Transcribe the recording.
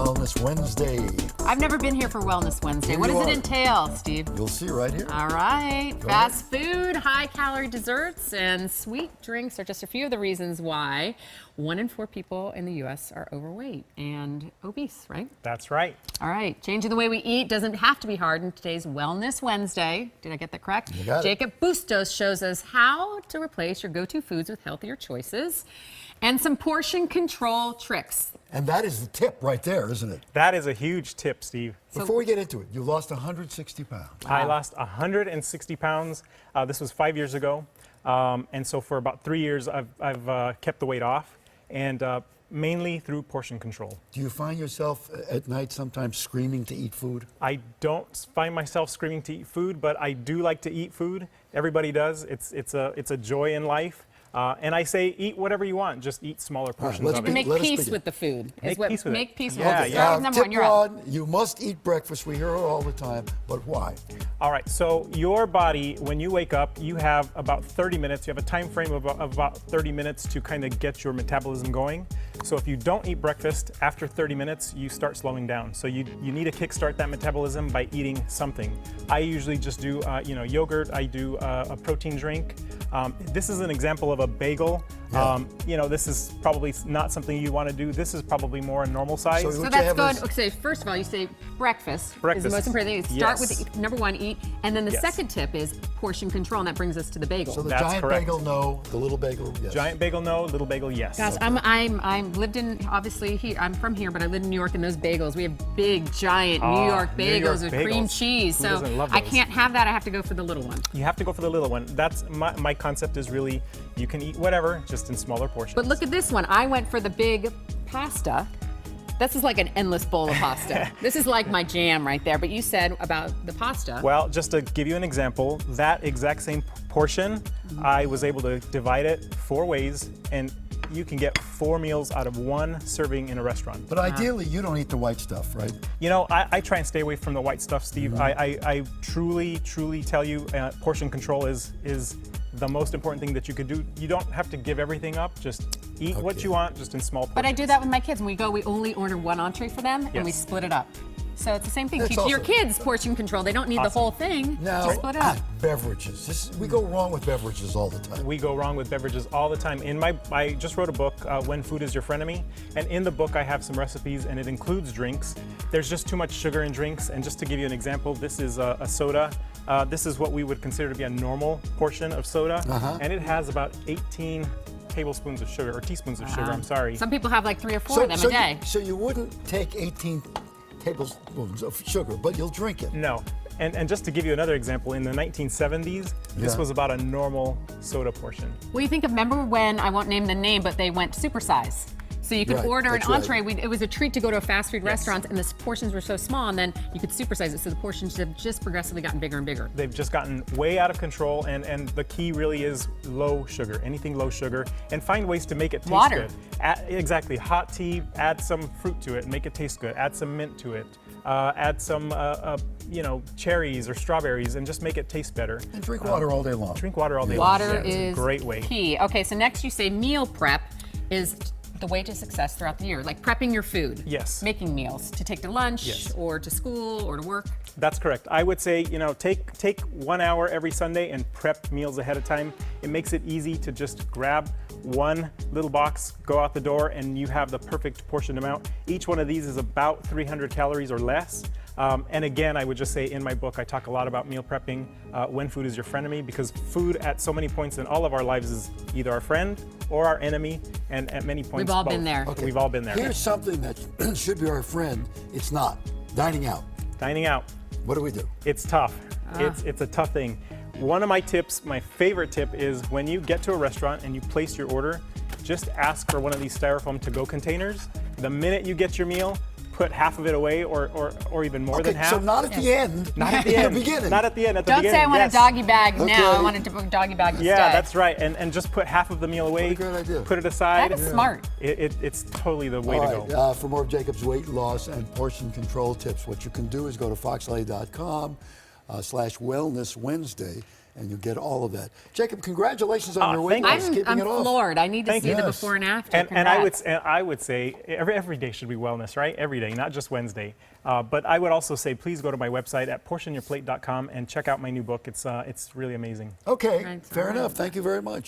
Wellness Wednesday. I've never been here for Wellness Wednesday. Here What you does it are. entail, Steve? You'll see right here. All right. Go Fast food, high-calorie desserts, and sweet drinks are just a few of the reasons why 1 in 4 people in the U.S. are overweight and obese, right? That's right. All right. Changing the way we eat doesn't have to be hard in today's Wellness Wednesday. Did I get that correct? You got it. Jacob Bustos shows us how to replace your go-to foods with healthier choices and some portion control tricks. And that is the tip right there, isn't it? That is a huge tip, Steve. Before we get into it, you lost 160 pounds. I lost 160 pounds. This was 5 years ago. And so for about 3 years, I've kept the weight off, and mainly through portion control. Do you find yourself at night sometimes screaming to eat food? I don't find myself screaming to eat food, but I do like to eat food. Everybody does. It's a joy in life. And I say, eat whatever you want. Just eat smaller portions let's of be- it. Make Let us peace begin. with the food. Make peace with it. Make peace with Yeah, it. yeah. Start with number one. Tip You're up. one, you must eat breakfast. We hear it all the time, but why? All right, so your body, when you wake up, you have about 30 minutes. You have a time frame of about 30 minutes to kind of get your metabolism going. So if you don't eat breakfast, after 30 minutes, you start slowing down. So you need to kickstart that metabolism by eating something. I usually just do, yogurt. I do a protein drink. This is an example of a bagel. Yeah. This is probably not something you want to do. This is probably more a normal size. So So what you that's have good. is- Okay, first of all, you say breakfast is the Breakfast. most important thing. Start Yes. with number one, eat, and then the Yes. second tip is portion control, and that brings us to the bagel. So the That's giant correct. bagel, no. The little bagel, yes. Giant bagel, no. Little bagel, yes. Gosh, I'm lived in, obviously here. I'm from here, but I lived in New York, and those bagels, we have big, giant New York New bagels York with cream bagels. cheese. Who So doesn't love I those? can't have that. I have to go for the little one. You have to go for the little one. That's my concept is really you can eat whatever, just in smaller portions. But look at this one. I went for the big pasta. This is like an endless bowl of pasta. This is like my jam right there. But you said about the pasta. Well, just to give you an example, that exact same portion, I was able to divide it 4 ways, and you can get 4 meals out of 1 serving in a restaurant. But ideally, you don't eat the white stuff, right? You know, I try and stay away from the white stuff, Steve. I truly tell you, portion control is the most important thing that you could do. You don't have to give everything up. Just eat what Okay. you want, just in small portions. But I do that with my kids. When we go, we only order 1 entree for them, and we Yes. split it up. So it's the same thing. That's Teach your also- kids portion control. They don't need the Awesome. whole thing. Now, Just split it up. beverages. We go wrong with beverages all the time. We go wrong with beverages all the time. I just wrote a book, When Food is Your Frenemy, and in the book I have some recipes, and it includes drinks. There's just too much sugar in drinks, and just to give you an example, this is a soda. This is what we would consider to be a normal portion of soda, and it has about 18 tablespoons of sugar, or teaspoons of sugar, I'm sorry. Some people have like 3 or 4 of them a day. So you wouldn't take 18 tablespoons of sugar, but you'll drink it. No. And just to give you another example, in the 1970s, this Yeah. was about a normal soda portion. What do you think of, remember when, I won't name the name, but they went supersize? So you could Right, order an that's right. entree. It was a treat to go to a fast food restaurant, and the portions were so small, and then you could supersize it. So the portions have just progressively gotten bigger and bigger. They've just gotten way out of control, and the key really is low sugar, anything low sugar, and find ways to make it taste Water. good. Exactly, hot tea, add some fruit to it, make it taste good. Add some mint to it. Add some, cherries or strawberries, and just make it taste better. And drink water all day long. Drink water all day long. Water Yeah, it's a is great way. key. Okay, so next you say meal prep is the way to success throughout the year, like prepping your food. Yes. Making meals to take to lunch Yes. or to school or to work. That's correct. I would say, take 1 hour every Sunday and prep meals ahead of time. It makes it easy to just grab one little box, go out the door, and you have the perfect portion amount. Each one of these is about 300 calories or less. And again, I would just say in my book, I talk a lot about meal prepping, when food is your frenemy, because food at so many points in all of our lives is either our friend or our enemy, and at many points We've all both. been there. Okay. We've all been there. Here's something that should be our friend. It's not. Dining out. Dining out. What do we do? It's tough. It's a tough thing. One of my tips, my favorite tip, is when you get to a restaurant and you place your order, just ask for one of these styrofoam to-go containers. The minute you get your meal, put half of it away, or even more than half. So not at the end. Not at the in end. the beginning. Not at the end. At the Don't beginning. say I want yes. a doggy bag Okay. now. I want a doggy bag to Yeah, stay. that's right. And just put half of the meal away. What a great idea. Put it aside. That is smart. It's totally the way All to right, go. for more of Jacob's weight loss and portion control tips, what you can do is go to foxla.com/wellness Wednesday and you'll get all of that. Jacob, congratulations on your weight thank you. loss, keeping I'm it off. floored. I need to Thank see you. the Yes. before and after. And I Congrats. would say every day should be wellness, right? Every day, not just Wednesday. But I would also say please go to my website at portionyourplate.com and check out my new book. It's really amazing. Okay, Right, fair all right. enough. Thank you very much.